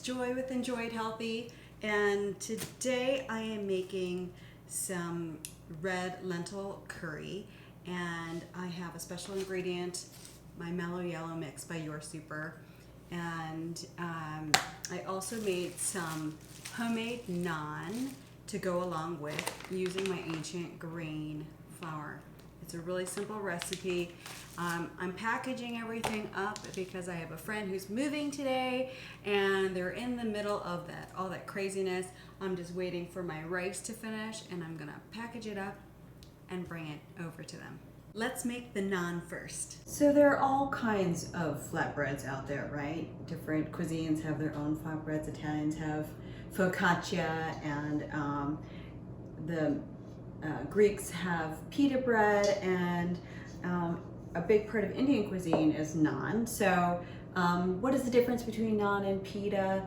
it's Joy with Enjoyed Healthy, and today I am making some red lentil curry, and I have a special ingredient, my Mellow Yellow mix by Your Super, and I also made some homemade naan to go along with using my ancient grain flour. It's a really simple recipe. I'm packaging everything up because I have a friend who's moving today and they're in the middle of all that craziness. I'm just waiting for my rice to finish and I'm gonna package it up and bring it over to them. Let's make the naan first. So there are all kinds of flatbreads out there, right? Different cuisines have their own flatbreads. Italians have focaccia, and the Greeks have pita bread, and a big part of Indian cuisine is naan. So what is the difference between naan and pita?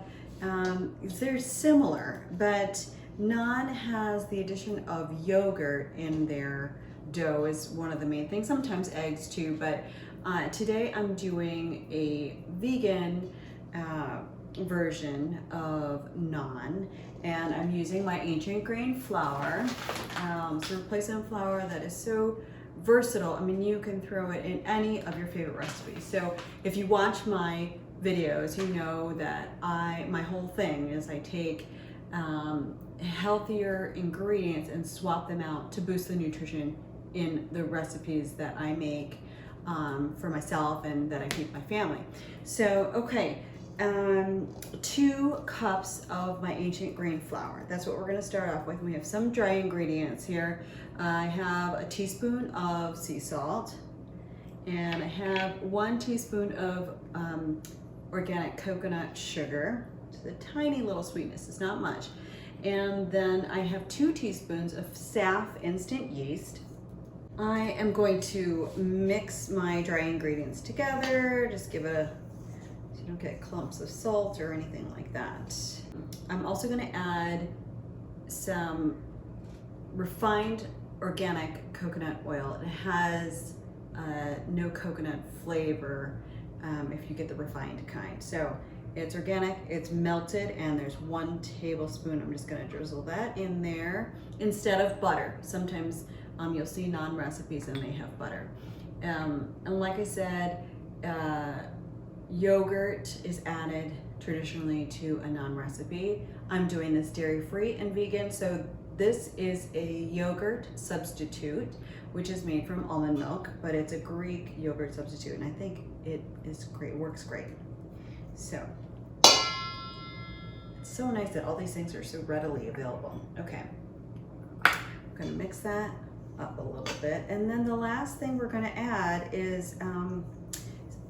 They're similar, but naan has the addition of yogurt in their dough is one of the main things, sometimes eggs too, but today I'm doing a vegan version of naan, and I'm using my ancient grain flour, so replacement flour that is so versatile. I mean, you can throw it in any of your favorite recipes. So if you watch my videos, you know that my whole thing is I take healthier ingredients and swap them out to boost the nutrition in the recipes that I make for myself and that I feed my family. So, okay, 2 cups of my ancient grain flour. That's what we're gonna start off with. We have some dry ingredients here. I have a teaspoon of sea salt, and I have 1 teaspoon of organic coconut sugar. It's a tiny little sweetness, it's not much. And then I have 2 teaspoons of SAF instant yeast. I am going to mix my dry ingredients together, just give it so you don't get clumps of salt or anything like that. I'm also going to add some refined organic coconut oil. It has no coconut flavor if you get the refined kind. So it's organic, it's melted, and there's 1 tablespoon. I'm just going to drizzle that in there instead of butter. Sometimes you'll see naan recipes and they have butter. And like I said, yogurt is added traditionally to a naan recipe. I'm doing this dairy-free and vegan, so this is a yogurt substitute, which is made from almond milk, but it's a Greek yogurt substitute, and I think it is great, works great. So, it's so nice that all these things are so readily available. Okay, I'm gonna mix that up a little bit, and then the last thing we're gonna add is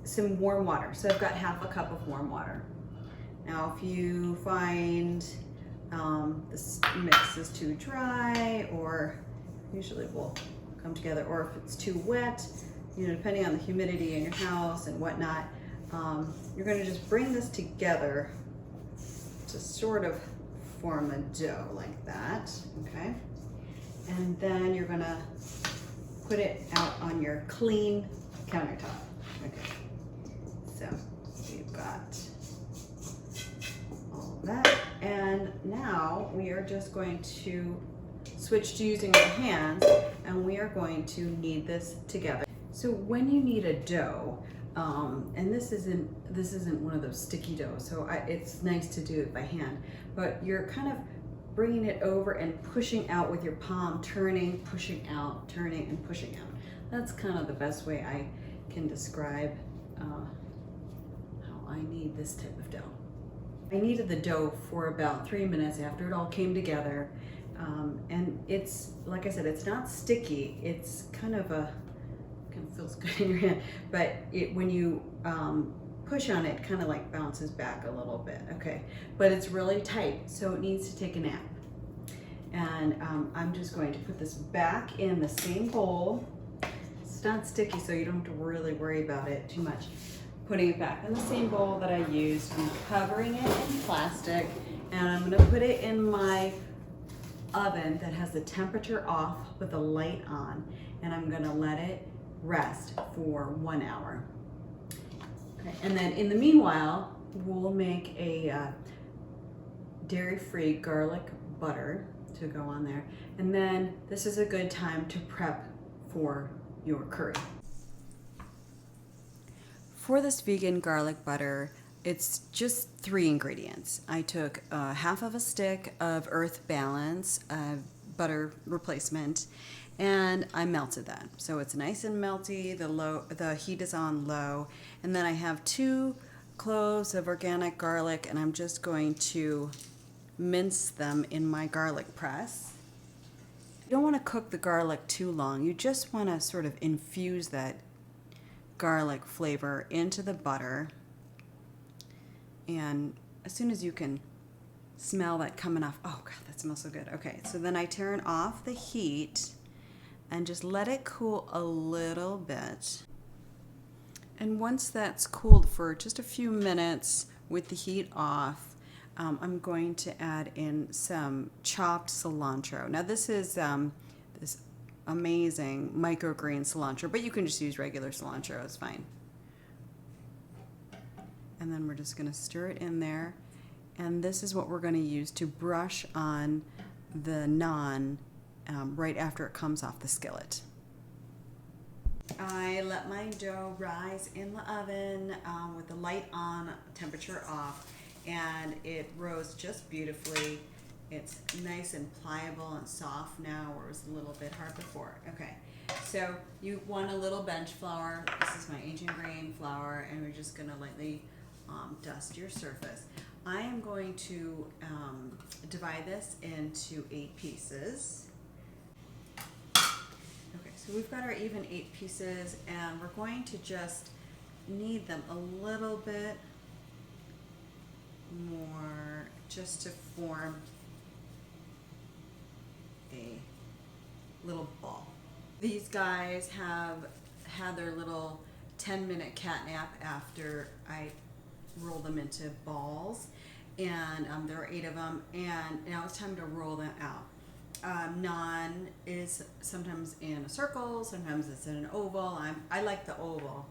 some warm water. So I've got half a cup of warm water. Now, if you find this mix is too dry, or usually it will come together, or if it's too wet, you know, depending on the humidity in your house and whatnot, you're going to just bring this together to sort of form a dough like that, okay? And then you're going to put it out on your clean countertop, okay? So you've got all of that, and now we are just going to switch to using our hands, and we are going to knead this together. So when you knead a dough, and this isn't one of those sticky doughs, so it's nice to do it by hand, but you're kind of bringing it over and pushing out with your palm, turning, pushing out, turning, and pushing out. That's kind of the best way I can describe how I knead this type of dough. I kneaded the dough for about 3 minutes after it all came together, and it's, like I said, it's not sticky. It's kind of kind of feels good in your hand, but when you push on it, kind of like bounces back a little bit, okay? But it's really tight, so it needs to take a nap. And I'm just going to put this back in the same bowl. It's not sticky, so you don't have to really worry about it too much. Putting it back in the same bowl that I used. I'm covering it in plastic, and I'm gonna put it in my oven that has the temperature off with the light on, and I'm gonna let it rest for 1 hour. Okay. And then in the meanwhile, we'll make a dairy-free garlic butter to go on there. And then this is a good time to prep for your curry. For this vegan garlic butter, it's just 3 ingredients. I took half of a stick of Earth Balance butter replacement, and I melted that. So it's nice and melty, the heat is on low, and then I have 2 cloves of organic garlic, and I'm just going to mince them in my garlic press. You don't want to cook the garlic too long. You just want to sort of infuse that garlic flavor into the butter. And as soon as you can smell that coming off, oh God, that smells so good. Okay, so then I turn off the heat and just let it cool a little bit. And once that's cooled for just a few minutes with the heat off, I'm going to add in some chopped cilantro. Now this is this amazing microgreen cilantro, but you can just use regular cilantro, it's fine. And then we're just going to stir it in there. And this is what we're going to use to brush on the naan right after it comes off the skillet. I let my dough rise in the oven with the light on, temperature off, and it rose just beautifully. It's nice and pliable and soft now, where it was a little bit hard before. Okay, so you want a little bench flour. This is my ancient grain flour, and we're just going to lightly dust your surface. I am going to divide this into 8 pieces. Okay, so we've got our even 8 pieces, and we're going to just knead them a little bit more just to form a little ball. These guys have had their little 10-minute catnap after I roll them into balls, and there are 8 of them, and now it's time to roll them out. Naan is sometimes in a circle, sometimes it's in an oval. I like the oval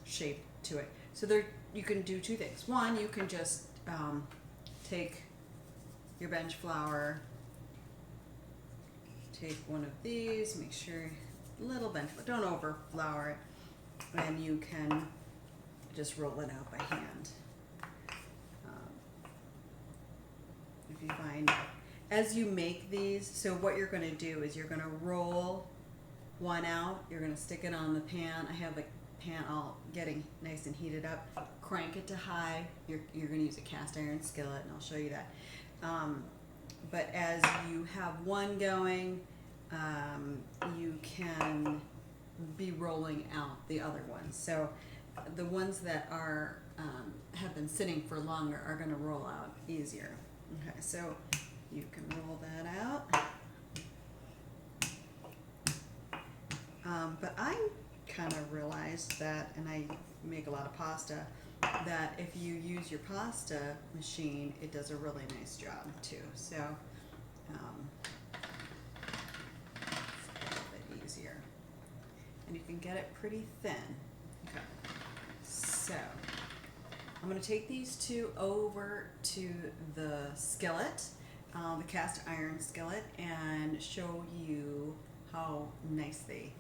shape to it. So you can do 2 things. One, you can just take your bench flour, take one of these, make sure little bench flour, don't over flour it, and you can just roll it out by hand. If you find, as you make these, so what you're going to do is you're going to roll one out, you're going to stick it on the pan. I have the pan all getting nice and heated up. Crank it to high. You're going to use a cast iron skillet, and I'll show you that. But as you have one going, you can be rolling out the other ones. So the ones that are have been sitting for longer are going to roll out easier. Okay, so you can roll that out. But I kind of realized that, and I make a lot of pasta, that if you use your pasta machine, it does a really nice job too. So it's a little bit easier. And you can get it pretty thin. Okay. So I'm going to take these 2 over to the skillet, the cast iron skillet, and show you how nice they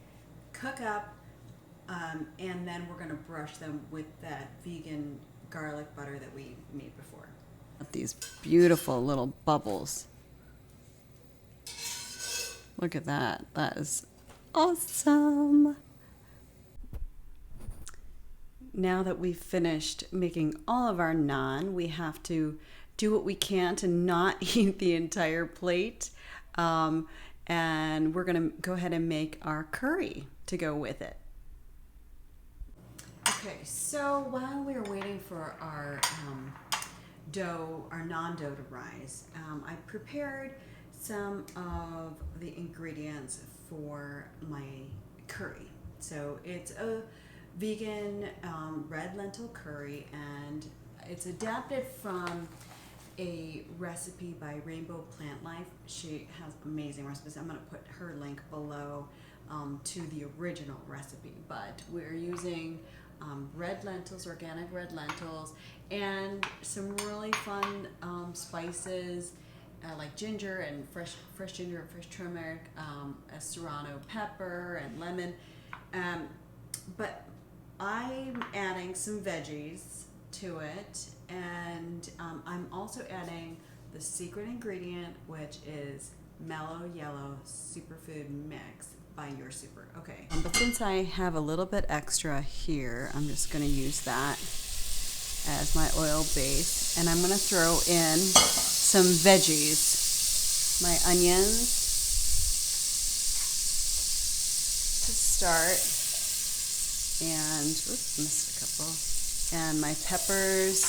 cook up. And then we're going to brush them with that vegan garlic butter that we made before. These beautiful little bubbles. Look at that. That is awesome. Now that we've finished making all of our naan, we have to do what we can to not eat the entire plate. And we're going to go ahead and make our curry to go with it. Okay, so while we were waiting for our dough, our naan dough to rise, I prepared some of the ingredients for my curry. So it's a vegan red lentil curry, and it's adapted from a recipe by Rainbow Plant Life. She has amazing recipes. I'm going to put her link below to the original recipe, but we're using red lentils, organic red lentils, and some really fun spices like ginger and fresh ginger and fresh turmeric, a serrano pepper and lemon. But I'm adding some veggies to it, and I'm also adding the secret ingredient, which is Mellow Yellow Superfood Mix by Your Super. Okay. But since I have a little bit extra here, I'm just going to use that as my oil base, and I'm going to throw in some veggies, my onions to start, and oops, missed a couple, and my peppers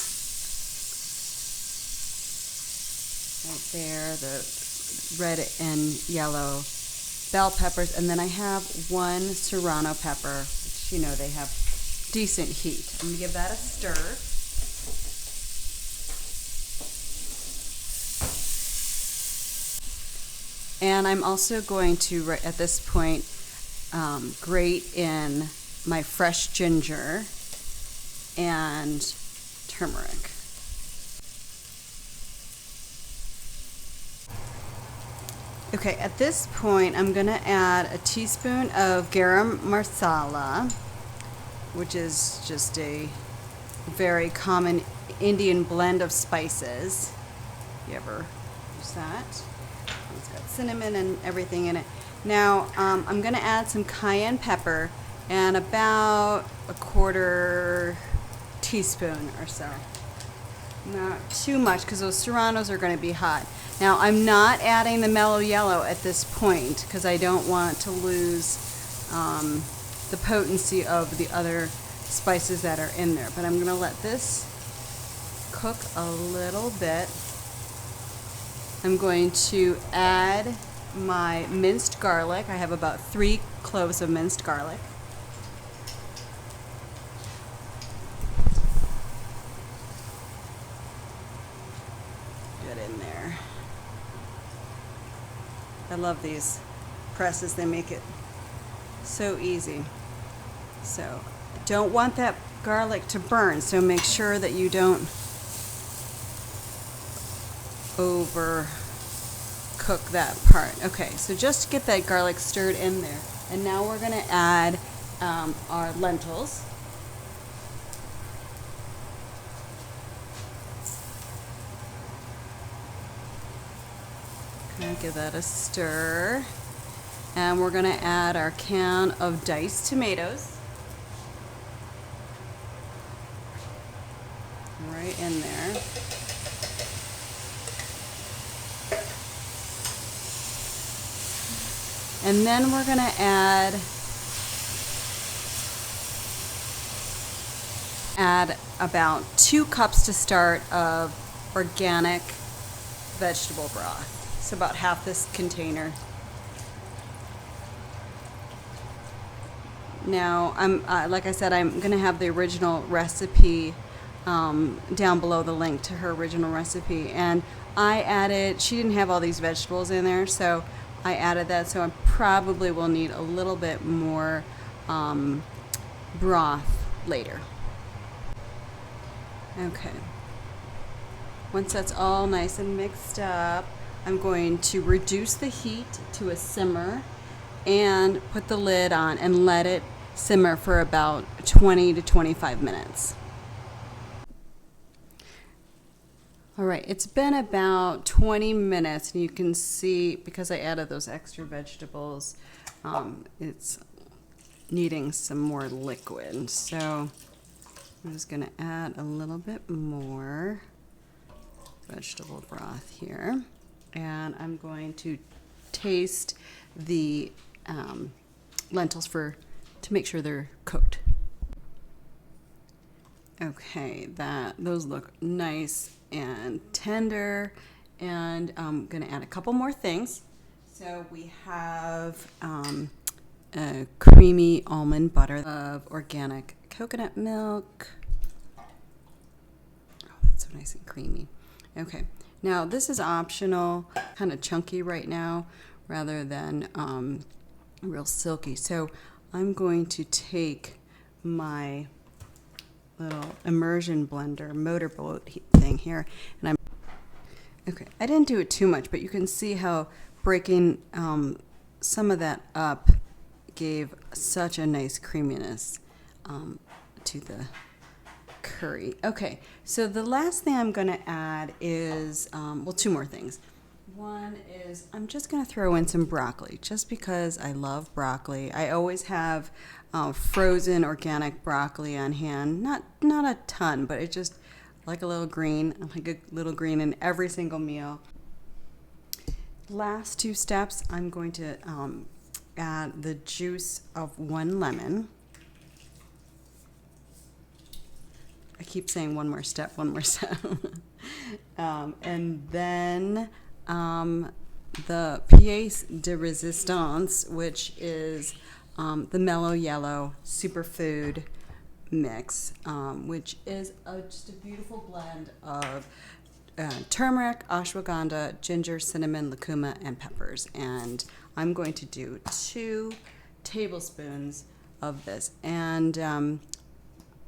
right there, the red and yellow bell peppers, and then I have one serrano pepper, which you know they have decent heat. I'm going to give that a stir. And I'm also going to, at this point, grate in my fresh ginger and turmeric. Okay, at this point, I'm going to add a teaspoon of Garam Masala, which is just a very common Indian blend of spices. You ever use that? It's got cinnamon and everything in it. Now, I'm going to add some cayenne pepper and about a quarter teaspoon or so. Not too much because those serranos are going to be hot. Now, I'm not adding the mellow yellow at this point because I don't want to lose the potency of the other spices that are in there. But I'm going to let this cook a little bit. I'm going to add my minced garlic. I have about 3 cloves of minced garlic. Get in there. I love these presses. They make it so easy. So, don't want that garlic to burn, so make sure that you don't over cook that part. Okay, so just to get that garlic stirred in there. And now we're going to add our lentils. Kind of give that a stir. And we're going to add our can of diced tomatoes. Right in there. And then we're going to add about 2 cups to start of organic vegetable broth. So about half this container. Now, like I said, I'm going to have the original recipe down below, the link to her original recipe. And I added, she didn't have all these vegetables in there, so I added that, so I probably will need a little bit more broth later. Okay. Once that's all nice and mixed up, I'm going to reduce the heat to a simmer and put the lid on and let it simmer for about 20 to 25 minutes. All right, it's been about 20 minutes, and you can see, because I added those extra vegetables, it's needing some more liquid. So I'm just going to add a little bit more vegetable broth here, and I'm going to taste the lentils to make sure they're cooked. Okay, those look nice and tender, and I'm going to add a couple more things. So we have a creamy almond butter of organic coconut milk. Oh, that's so nice and creamy. Okay, now this is optional, kind of chunky right now rather than real silky. So I'm going to take my little immersion blender motorboat thing here, and okay. I didn't do it too much, but you can see how breaking some of that up gave such a nice creaminess to the curry. Okay, so the last thing I'm going to add is, well, two more things. One is I'm just going to throw in some broccoli, just because I love broccoli. I always have frozen organic broccoli on hand. Not a ton, but it just like a little green. I like a little green in every single meal. Last two steps, I'm going to add the juice of one lemon. I keep saying one more step. And then the pièce de résistance, which is the Mellow Yellow superfood mix, which is just a beautiful blend of turmeric, ashwagandha, ginger, cinnamon, lucuma, and peppers. And I'm going to do 2 tablespoons of this. And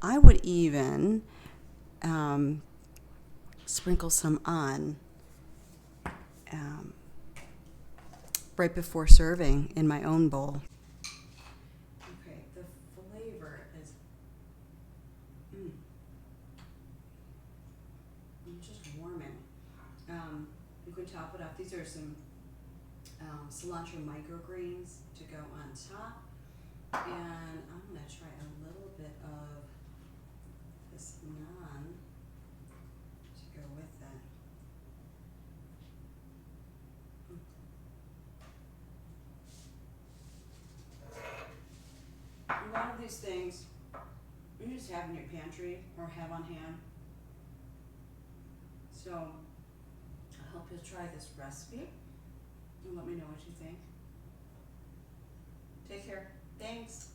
I would even sprinkle some on right before serving in my own bowl. Okay, the flavor is just warming. You can top it off. These are some cilantro microgreens to go on top. And I'm going to try a little bit of this naan to go with that. A lot of these things you just have in your pantry or have on hand. So I hope you'll try this recipe and let me know what you think. Take care. Thanks.